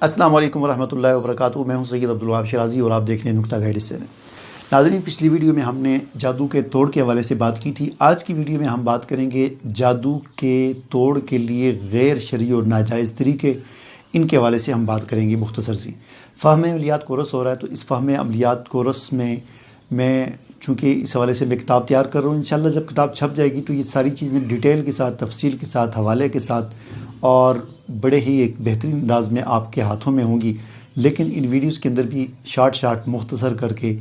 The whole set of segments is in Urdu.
السلام علیکم ورحمۃ اللہ وبرکاتہ۔ میں ہوں سید عبدالوہاب شرازی اور آپ دیکھ رہے ہیں نکتہ گائیڈ سے۔ ناظرین، پچھلی ویڈیو میں ہم نے جادو کے توڑ کے حوالے سے بات کی تھی۔ آج کی ویڈیو میں ہم بات کریں گے جادو کے توڑ کے لیے غیر شرعی اور ناجائز طریقے، ان کے حوالے سے ہم بات کریں گے مختصر سی۔ فہم عملیات کورس ہو رہا ہے، تو اس فہم عملیات کورس میں چونکہ اس حوالے سے میں کتاب تیار کر رہا ہوں، انشاءاللہ جب کتاب چھپ جائے گی تو یہ ساری چیزیں ڈیٹیل کے ساتھ، تفصیل کے ساتھ، حوالے کے ساتھ اور بڑے ہی ایک بہترین انداز میں آپ کے ہاتھوں میں ہوں گی۔ لیکن ان ویڈیوز کے اندر بھی شارٹ مختصر کر کے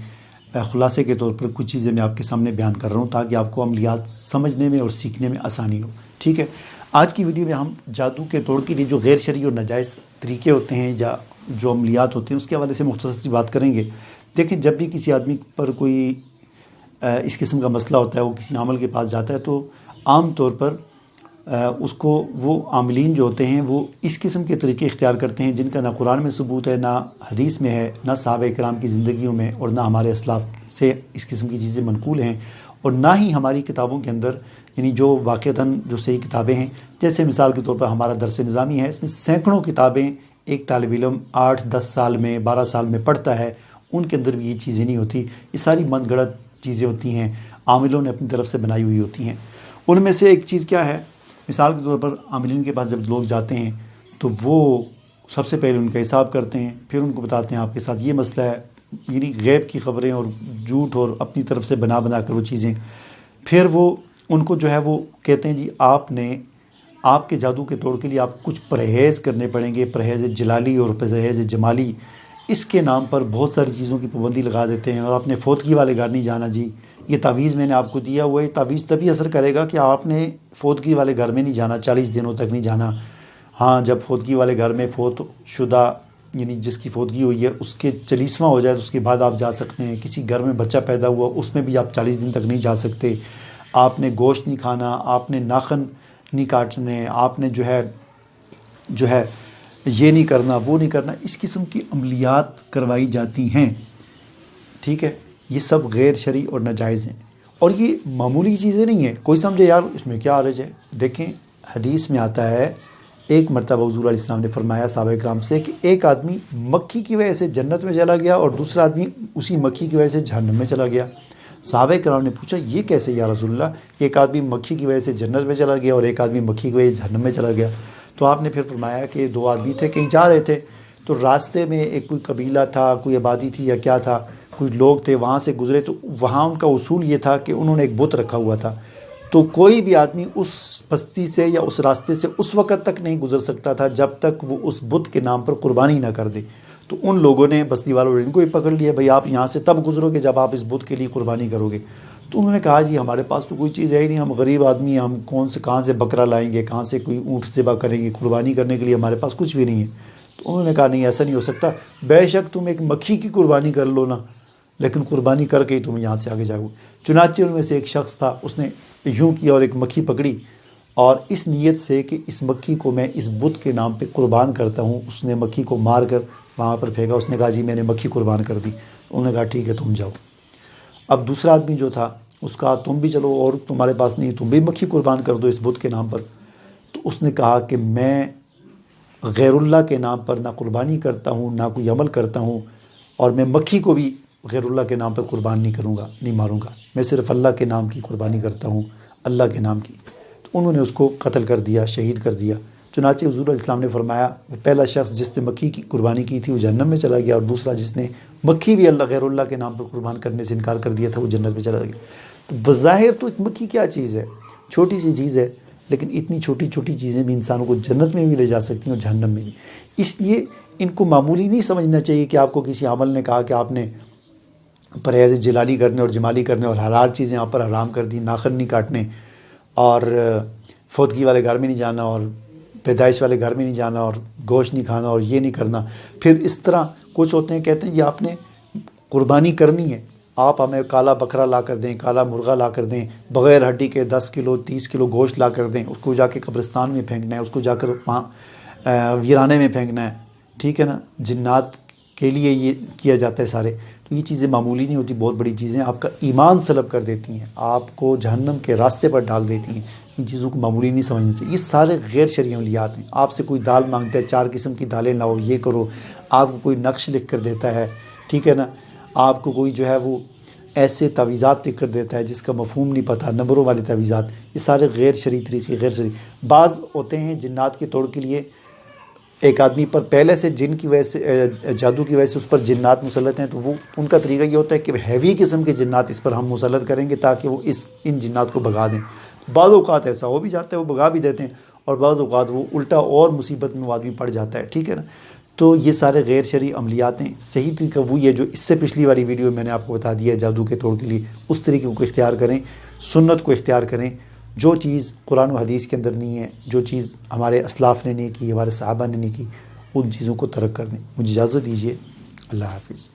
خلاصے کے طور پر کچھ چیزیں میں آپ کے سامنے بیان کر رہا ہوں تاکہ آپ کو عملیات سمجھنے میں اور سیکھنے میں آسانی ہو۔ ٹھیک ہے، آج کی ویڈیو میں ہم جادو کے توڑ کے لیے جو غیر شرعی اور ناجائز طریقے ہوتے ہیں یا جو عملیات ہوتے ہیں اس کے حوالے سے مختصر سی بات کریں گے۔ دیکھیں، جب بھی کسی آدمی پر کوئی اس قسم کا مسئلہ ہوتا ہے، وہ کسی عامل کے پاس جاتا ہے، تو عام طور پر اس کو وہ عاملین جو ہوتے ہیں وہ اس قسم کے طریقے اختیار کرتے ہیں جن کا نہ قرآن میں ثبوت ہے، نہ حدیث میں ہے، نہ صحابہ کرام کی زندگیوں میں، اور نہ ہمارے اسلاف سے اس قسم کی چیزیں منقول ہیں، اور نہ ہی ہماری کتابوں کے اندر، یعنی جو واقعتاً جو صحیح کتابیں ہیں۔ جیسے مثال کے طور پر ہمارا درس نظامی ہے، اس میں سینکڑوں کتابیں ایک طالب علم 8-10 سال میں، 12 سال میں پڑھتا ہے، ان کے اندر بھی یہ چیزیں نہیں ہوتی۔ یہ ساری من گھڑت چیزیں ہوتی ہیں، عاملوں نے اپنی طرف سے بنائی ہوئی ہوتی ہیں۔ ان میں سے ایک چیز کیا ہے، مثال کے طور پر عاملین کے پاس جب لوگ جاتے ہیں تو وہ سب سے پہلے ان کا حساب کرتے ہیں، پھر ان کو بتاتے ہیں آپ کے ساتھ یہ مسئلہ ہے، یعنی غیب کی خبریں اور جھوٹ اور اپنی طرف سے بنا کر وہ چیزیں، پھر وہ ان کو جو ہے وہ کہتے ہیں جی آپ کے جادو کے توڑ کے لیے آپ کچھ پرہیز کرنے پڑیں گے، پرہیز جلالی اور پرہیز جمالی، اس کے نام پر بہت ساری چیزوں کی پابندی لگا دیتے ہیں۔ اور آپ نے فوتگی والے گھر نہیں جانا جی، یہ تعویذ میں نے آپ کو دیا ہوا ہے، تعویذ تبھی اثر کرے گا کہ آپ نے فوتگی والے گھر میں نہیں جانا، 40 دنوں تک نہیں جانا۔ ہاں، جب فوتگی والے گھر میں فوت شدہ، یعنی جس کی فوتگی ہوئی ہے، اس کے 40واں ہو جائے تو اس کے بعد آپ جا سکتے ہیں۔ کسی گھر میں بچہ پیدا ہوا، اس میں بھی آپ 40 دن تک نہیں جا سکتے۔ آپ نے گوشت نہیں کھانا، آپ نے ناخن نہیں کاٹنے، آپ نے جو ہے یہ نہیں کرنا، وہ نہیں کرنا، اس قسم کی عملیات کروائی جاتی ہیں۔ ٹھیک ہے، یہ سب غیر شرعی اور ناجائز ہیں، اور یہ معمولی چیزیں نہیں ہیں۔ کوئی سمجھے یار اس میں کیا حرج ہے؟ دیکھیں، حدیث میں آتا ہے، ایک مرتبہ حضور علیہ السلام نے فرمایا صحابہ کرام سے کہ ایک آدمی مکھی کی وجہ سے جنت میں چلا گیا اور دوسرا آدمی اسی مکھی کی وجہ سے جہنم میں چلا گیا۔ صحابہ کرام نے پوچھا یہ کیسے یا رسول اللہ، ایک آدمی مکھی کی وجہ سے جنت میں چلا گیا اور ایک آدمی مکھی کی وجہ سے جہنم میں چلا گیا؟ تو آپ نے پھر فرمایا کہ دو آدمی تھے، کہیں جا رہے تھے، تو راستے میں ایک کوئی قبیلہ تھا، کوئی آبادی تھی یا کیا تھا، کچھ لوگ تھے، وہاں سے گزرے، تو وہاں ان کا اصول یہ تھا کہ انہوں نے ایک بت رکھا ہوا تھا، تو کوئی بھی آدمی اس بستی سے یا اس راستے سے اس وقت تک نہیں گزر سکتا تھا جب تک وہ اس بت کے نام پر قربانی نہ کر دے۔ تو ان لوگوں نے، بستی والوں نے ان کو ہی پکڑ لیا، بھئی آپ یہاں سے تب گزرو گے جب آپ اس بت کے لیے قربانی کرو گے۔ تو انہوں نے کہا جی ہمارے پاس تو کوئی چیز ہے ہی نہیں، ہم غریب آدمی ہیں، ہم کہاں سے بکرا لائیں گے، کہاں سے کوئی اونٹ ذبح کریں گے، قربانی کرنے کے لیے ہمارے پاس کچھ بھی نہیں ہے۔ تو انہوں نے کہا نہیں، ایسا نہیں ہو سکتا، بے شک تم ایک مکھی کی قربانی کر لو نا، لیکن قربانی کر کے ہی تم یہاں سے آگے جاؤ۔ چنانچہ ان میں سے ایک شخص تھا، اس نے یوں کیا اور ایک مکھی پکڑی، اور اس نیت سے کہ اس مکھی کو میں اس بت کے نام پہ قربان کرتا ہوں، اس نے مکھی کو مار کر وہاں پر پھینکا۔ اس نے کہا جی میں نے مکھی قربان کر دی۔ انہوں نے کہا ٹھیک ہے تم جاؤ۔ اب دوسرا آدمی جو تھا اس کا تم بھی چلو، اور تمہارے پاس نہیں، تم بھی مکھی قربان کر دو اس بت کے نام پر۔ تو اس نے کہا کہ میں غیر اللہ کے نام پر نہ قربانی کرتا ہوں، نہ کوئی عمل کرتا ہوں، اور میں مکھی کو بھی غیر اللہ کے نام پر قربان نہیں کروں گا، نہیں ماروں گا، میں صرف اللہ کے نام کی قربانی کرتا ہوں، اللہ کے نام کی۔ تو انہوں نے اس کو قتل کر دیا، شہید کر دیا۔ چنانچہ حضور علیہ السلام نے فرمایا وہ پہلا شخص جس نے مکھی کی قربانی کی تھی وہ جہنم میں چلا گیا، اور دوسرا جس نے مکھی بھی غیر اللہ کے نام پر قربان کرنے سے انکار کر دیا تھا وہ جنت میں چلا گیا۔ تو بظاہر تو ایک مکھی کیا چیز ہے، چھوٹی سی چیز ہے، لیکن اتنی چھوٹی چھوٹی چیزیں بھی انسانوں کو جنت میں بھی لے جا سکتی ہیں اور جہنم میں بھی۔ اس لیے ان کو معمولی نہیں سمجھنا چاہیے کہ آپ کو کسی عمل نے کہا کہ آپ نے پرہیز جلالی کرنے اور جمالی کرنے اور حلال چیزیں آپ پر حرام کر دی، ناخن نہیں کاٹنے، اور فوتگی والے گھر میں نہیں جانا، اور پیدائش والے گھر میں نہیں جانا، اور گوشت نہیں کھانا، اور یہ نہیں کرنا۔ پھر اس طرح کچھ ہوتے ہیں کہتے ہیں یہ آپ نے قربانی کرنی ہے، آپ ہمیں کالا بکرا لا کر دیں، کالا مرغا لا کر دیں، بغیر ہڈی کے 10 کلو 30 کلو گوشت لا کر دیں، اس کو جا کے قبرستان میں پھینکنا ہے، اس کو جا کر وہاں ویرانے میں پھینکنا ہے، ٹھیک ہے نا، جنات کے لیے یہ کیا جاتا ہے سارے، تو یہ چیزیں معمولی نہیں ہوتی، بہت بڑی چیزیں آپ کا ایمان سلب کر دیتی ہیں، آپ کو جہنم کے راستے پر ڈال دیتی ہیں۔ ان چیزوں کو معمولی نہیں سمجھنا چاہیے۔ یہ سارے غیر شرعی عملیات ہیں۔ آپ سے کوئی دال مانگتا ہے، 4 قسم کی دالیں لاؤ، یہ کرو، آپ کو کوئی نقش لکھ کر دیتا ہے، ٹھیک ہے نا، آپ کو کوئی جو ہے وہ ایسے تعویذات لکھ کر دیتا ہے جس کا مفہوم نہیں پتہ، نمبروں والے تعویذات، یہ سارے غیر شرعی طریقے، غیر شرعی۔ بعض ہوتے ہیں جنات کے توڑ کے لیے، ایک آدمی پر پہلے سے جن کی وجہ سے، جادو کی وجہ سے اس پر جنات مسلط ہیں، تو وہ ان کا طریقہ یہ ہوتا ہے کہ ہیوی قسم کے جنات اس پر ہم مسلط کریں گے تاکہ وہ ان جنات کو بھگا دیں۔ بعض اوقات ایسا ہو بھی جاتا ہے، وہ بھگا بھی دیتے ہیں، اور بعض اوقات وہ الٹا اور مصیبت میں وہ آدمی پڑ جاتا ہے، ٹھیک ہے نا۔ تو یہ سارے غیر شرعی عملیات ہیں۔ صحیح طریقہ وہی ہے جو اس سے پچھلی والی ویڈیو میں نے آپ کو بتا دیا ہے جادو کے توڑ کے لیے، اس طریقے کو اختیار کریں، سنت کو اختیار کریں۔ جو چیز قرآن و حدیث کے اندر نہیں ہے، جو چیز ہمارے اسلاف نے نہیں کی، ہمارے صحابہ نے نہیں کی، ان چیزوں کو ترک کر دیں۔ مجھے اجازت دیجیے، اللہ حافظ۔